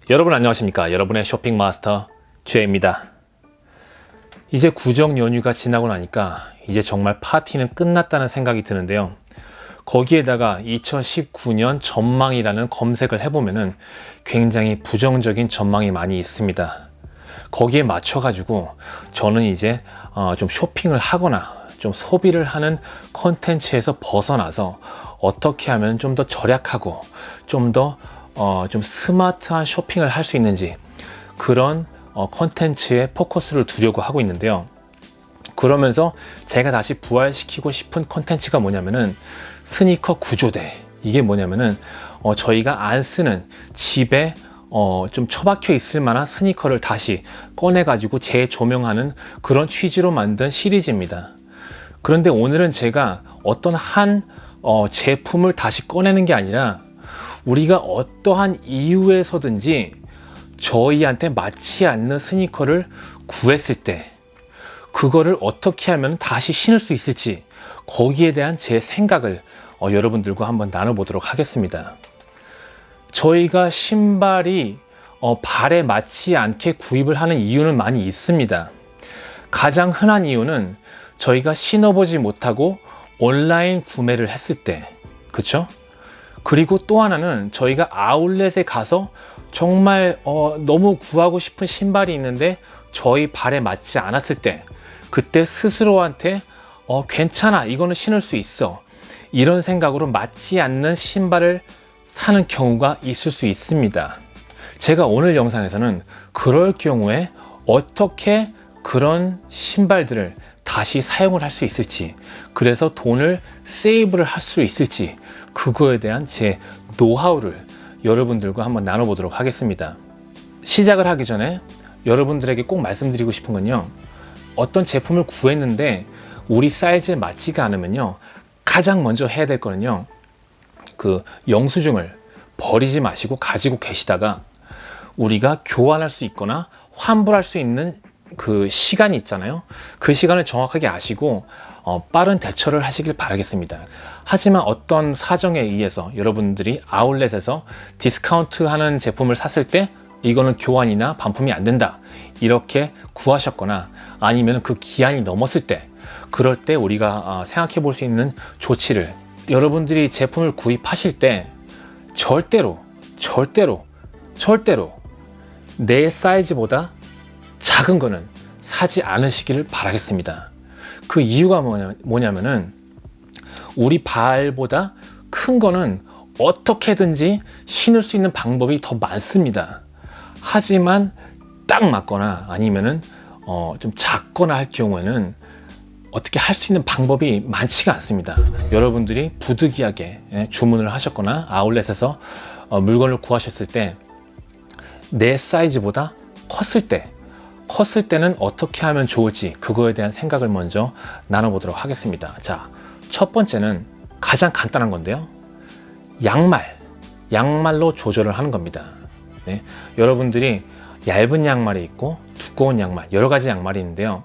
여러분 안녕하십니까? 여러분의 쇼핑 마스터 최입니다. 이제 구정 연휴가 지나고 나니까 이제 정말 파티는 끝났다는 생각이 드는데요. 거기에다가 2019년 전망이라는 검색을 해보면은 굉장히 부정적인 전망이 많이 있습니다. 거기에 맞춰가지고 저는 이제 좀 쇼핑을 하거나 좀 소비를 하는 컨텐츠에서 벗어나서 어떻게 하면 좀 더 절약하고 좀 더 좀 스마트한 쇼핑을 할 수 있는지 그런 컨텐츠에 포커스를 두려고 하고 있는데요. 그러면서 제가 다시 부활시키고 싶은 컨텐츠가 뭐냐면은 스니커 구조대. 이게 뭐냐면은 저희가 안 쓰는 집에 좀 처박혀 있을 만한 스니커를 다시 꺼내 가지고 재조명하는 그런 취지로 만든 시리즈입니다. 그런데 오늘은 제가 어떤 한 제품을 다시 꺼내는 게 아니라 우리가 어떠한 이유에서든지 저희한테 맞지 않는 스니커를 구했을 때 그거를 어떻게 하면 다시 신을 수 있을지 거기에 대한 제 생각을 여러분들과 한번 나눠보도록 하겠습니다. 저희가 신발이 발에 맞지 않게 구입을 하는 이유는 많이 있습니다. 가장 흔한 이유는 저희가 신어보지 못하고 온라인 구매를 했을 때, 그쵸? 그리고 또 하나는 저희가 아울렛에 가서 정말 너무 구하고 싶은 신발이 있는데 저희 발에 맞지 않았을 때 그때 스스로한테 괜찮아, 이거는 신을 수 있어, 이런 생각으로 맞지 않는 신발을 사는 경우가 있을 수 있습니다. 제가 오늘 영상에서는 그럴 경우에 어떻게 그런 신발들을 다시 사용을 할 수 있을지, 그래서 돈을 세이브를 할 수 있을지, 그거에 대한 제 노하우를 여러분들과 한번 나눠보도록 하겠습니다. 시작을 하기 전에 여러분들에게 꼭 말씀드리고 싶은 건요, 어떤 제품을 구했는데 우리 사이즈에 맞지가 않으면요, 가장 먼저 해야 될 거는요, 그 영수증을 버리지 마시고 가지고 계시다가 우리가 교환할 수 있거나 환불할 수 있는 그 시간이 있잖아요. 그 시간을 정확하게 아시고 빠른 대처를 하시길 바라겠습니다. 하지만 어떤 사정에 의해서 여러분들이 아울렛에서 디스카운트 하는 제품을 샀을 때 이거는 교환이나 반품이 안 된다, 이렇게 구하셨거나 아니면 그 기한이 넘었을 때, 그럴 때 우리가 생각해 볼 수 있는 조치를, 여러분들이 제품을 구입하실 때 절대로 내 사이즈보다 작은 거는 사지 않으시기를 바라겠습니다. 그 이유가 뭐냐면은 우리 발보다 큰 거는 어떻게든지 신을 수 있는 방법이 더 많습니다. 하지만 딱 맞거나 아니면은 좀 작거나 할 경우에는 어떻게 할 수 있는 방법이 많지가 않습니다. 여러분들이 부득이하게 주문을 하셨거나 아울렛에서 물건을 구하셨을 때 내 사이즈보다 컸을 때는 어떻게 하면 좋을지, 그거에 대한 생각을 먼저 나눠보도록 하겠습니다. 자, 첫 번째는 가장 간단한 건데요, 양말로 조절을 하는 겁니다. 네, 여러분들이 얇은 양말이 있고 두꺼운 양말, 여러 가지 양말이 있는데요,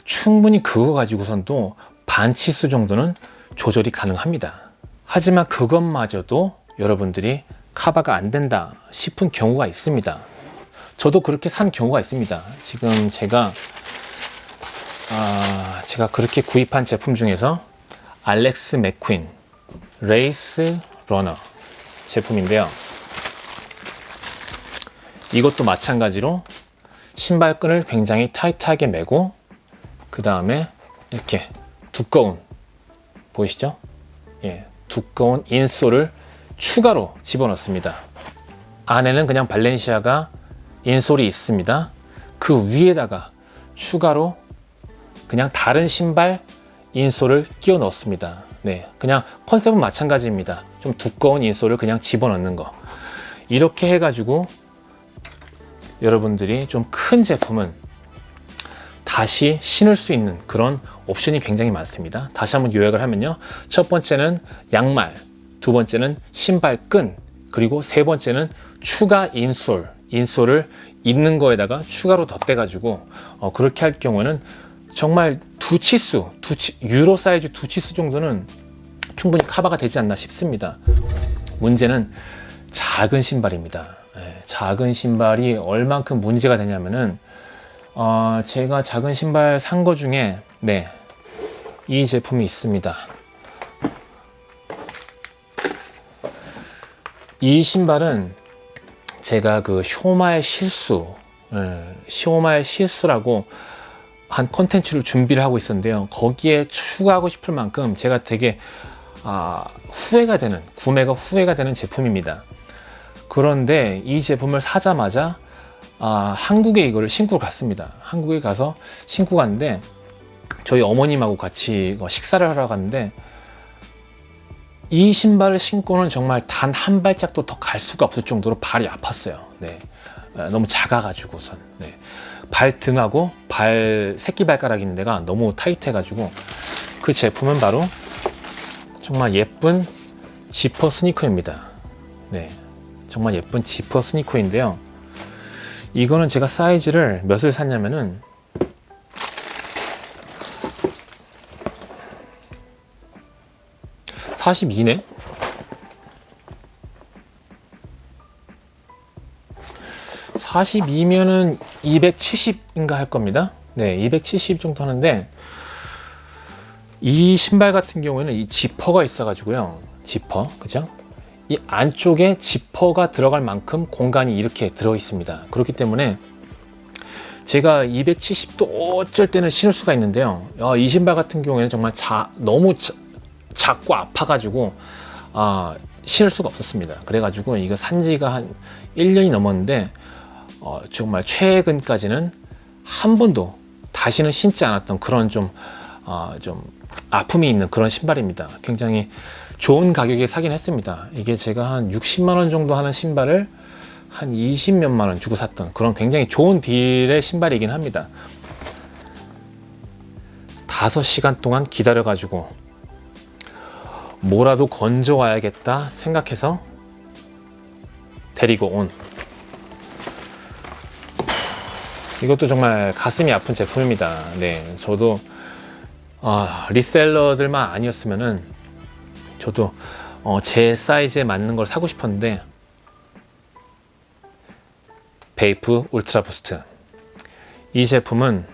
충분히 그거 가지고선도 반치수 정도는 조절이 가능합니다. 하지만 그것마저도 여러분들이 커버가 안 된다 싶은 경우가 있습니다. 저도 그렇게 산 경우가 있습니다. 지금 제가 그렇게 구입한 제품 중에서 알렉스 맥퀸 레이스 러너 제품인데요, 이것도 마찬가지로 신발끈을 굉장히 타이트하게 매고 그 다음에 이렇게 두꺼운, 보이시죠? 예, 두꺼운 인솔을 추가로 집어넣습니다. 안에는 그냥 발렌시아가 인솔이 있습니다. 그 위에다가 추가로 그냥 다른 신발 인솔을 끼워 넣습니다. 네, 그냥 컨셉은 마찬가지입니다. 좀 두꺼운 인솔을 그냥 집어넣는 거. 이렇게 해가지고 여러분들이 좀 큰 제품은 다시 신을 수 있는 그런 옵션이 굉장히 많습니다. 다시 한번 요약을 하면요, 첫 번째는 양말, 두 번째는 신발끈, 그리고 세 번째는 추가 인솔을 있는 거에다가 추가로 덧대가지고 그렇게 할 경우에는 정말 유로 사이즈 두 치수 정도는 충분히 커버가 되지 않나 싶습니다. 문제는 작은 신발입니다. 작은 신발이 얼만큼 문제가 되냐면은 제가 작은 신발 산 거 중에 이 제품이 있습니다. 이 신발은 제가 그 쇼마의 실수라고 한 컨텐츠를 준비를 하고 있었는데요. 거기에 추가하고 싶을 만큼 제가 되게 구매가 후회가 되는 제품입니다. 그런데 이 제품을 사자마자 한국에 이거를 신고 갔습니다. 한국에 가서 신고 갔는데 저희 어머님하고 같이 식사를 하러 갔는데 이 신발을 신고는 정말 단 한 발짝도 더 갈 수가 없을 정도로 발이 아팠어요. 너무 작아가지고선. 발등하고 새끼발가락 있는 데가 너무 타이트해가지고 그 제품은 바로 정말 예쁜 지퍼 스니커입니다. 정말 예쁜 지퍼 스니커인데요. 이거는 제가 사이즈를 몇을 샀냐면은 42네? 42면은 270인가 할 겁니다. 270 정도 하는데 이 신발 같은 경우에는 이 지퍼가 있어가지고요. 그죠? 이 안쪽에 지퍼가 들어갈 만큼 공간이 이렇게 들어 있습니다. 그렇기 때문에 제가 270도 어쩔 때는 신을 수가 있는데요. 이 신발 같은 경우에는 정말 너무 작고 아파가지고 신을 수가 없었습니다. 그래가지고 이거 산지가 한 1년이 넘었는데 정말 최근까지는 한 번도 다시는 신지 않았던 그런 좀 아픔이 있는 그런 신발입니다. 굉장히 좋은 가격에 사긴 했습니다. 이게 제가 한 60만원 정도 하는 신발을 한 20몇만원 주고 샀던 그런 굉장히 좋은 딜의 신발이긴 합니다. 5시간 동안 기다려가지고 뭐라도 건져 와야겠다 생각해서 데리고 온, 이것도 정말 가슴이 아픈 제품입니다. 저도 리셀러들만 아니었으면은 저도 제 사이즈에 맞는 걸 사고 싶었는데, 베이프 울트라 부스트, 이 제품은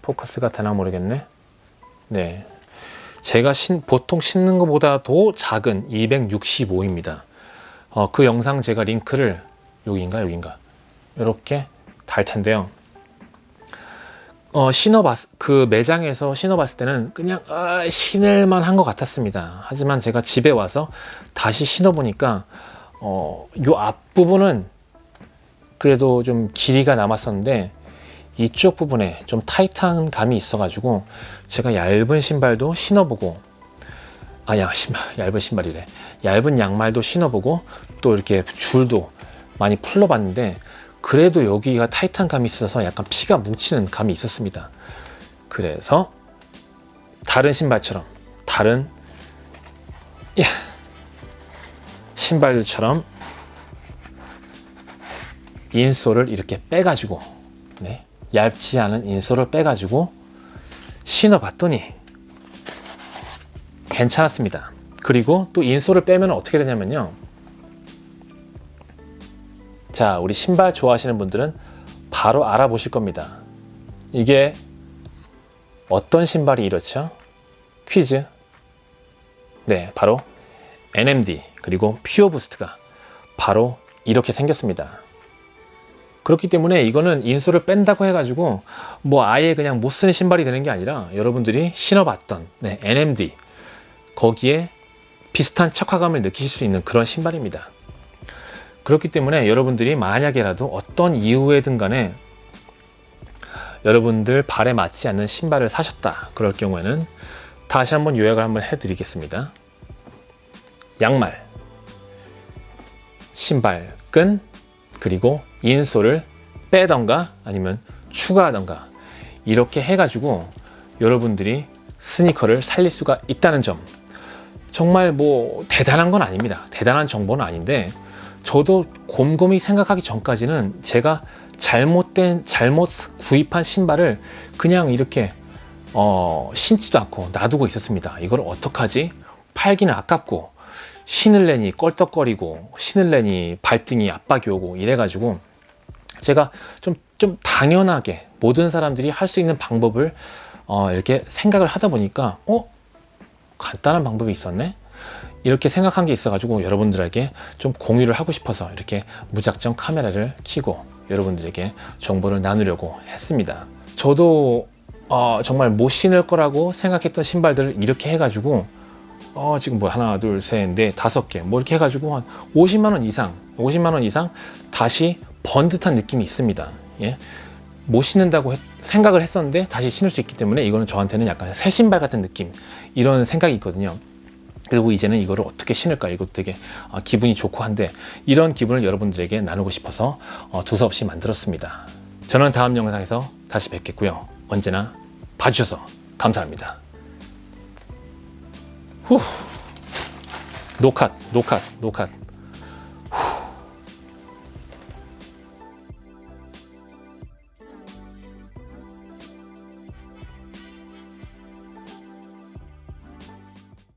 포커스가 되나 모르겠네. 제가 보통 신는 것보다도 작은 265입니다. 그 영상 제가 링크를 여기인가 이렇게 달 텐데요. 그 매장에서 신어봤을 때는 그냥 신을만 한 것 같았습니다. 하지만 제가 집에 와서 다시 신어보니까 요 앞부분은 그래도 좀 길이가 남았었는데 이쪽 부분에 좀 타이트한 감이 있어가지고 제가 얇은 신발도 신어보고 얇은 양말도 신어보고 또 이렇게 줄도 많이 풀러봤는데 그래도 여기가 타이트한 감이 있어서 약간 피가 뭉치는 감이 있었습니다. 그래서 다른 신발처럼, 다른 신발들처럼 인솔을 이렇게 빼가지고, 얇지 않은 인솔을 빼가지고 신어봤더니 괜찮았습니다. 그리고 또 인솔을 빼면 어떻게 되냐면요, 자, 우리 신발 좋아하시는 분들은 바로 알아보실 겁니다. 이게 어떤 신발이 이렇죠? 퀴즈. 바로 NMD 그리고 퓨어 부스트가 바로 이렇게 생겼습니다. 그렇기 때문에 이거는 인솔을 뺀다고 해가지고 뭐 아예 그냥 못 쓰는 신발이 되는 게 아니라 여러분들이 신어봤던 NMD 거기에 비슷한 척화감을 느끼실 수 있는 그런 신발입니다. 그렇기 때문에 여러분들이 만약에라도 어떤 이유에든 간에 여러분들 발에 맞지 않는 신발을 사셨다, 그럴 경우에는 다시 한번 요약을 한번 해드리겠습니다. 양말, 신발끈, 그리고 인솔을 빼던가 아니면 추가하던가 이렇게 해가지고 여러분들이 스니커를 살릴 수가 있다는 점, 정말 뭐 대단한 건 아닙니다. 대단한 정보는 아닌데 저도 곰곰이 생각하기 전까지는 제가 잘못 구입한 신발을 그냥 이렇게 신지도 않고 놔두고 있었습니다. 이걸 어떡하지? 팔기는 아깝고 신을래니 껄떡거리고 신을래니 발등이 압박이 오고 이래가지고 제가 좀 당연하게 모든 사람들이 할 수 있는 방법을 이렇게 생각을 하다 보니까 간단한 방법이 있었네? 이렇게 생각한 게 있어가지고 여러분들에게 좀 공유를 하고 싶어서 이렇게 무작정 카메라를 켜고 여러분들에게 정보를 나누려고 했습니다. 저도 정말 못 신을 거라고 생각했던 신발들을 이렇게 해가지고 지금 뭐 하나 둘 셋 넷 다섯 개 뭐 이렇게 해가지고 한 50만 원 이상 다시 번 듯한 느낌이 있습니다. 예? 못 신는다고 생각을 했었는데 다시 신을 수 있기 때문에 이거는 저한테는 약간 새 신발 같은 느낌, 이런 생각이 있거든요. 그리고 이제는 이거를 어떻게 신을까, 이것도 되게 기분이 좋고 한데, 이런 기분을 여러분들에게 나누고 싶어서 두서없이 만들었습니다. 저는 다음 영상에서 다시 뵙겠고요. 언제나 봐주셔서 감사합니다. 후. 노컷.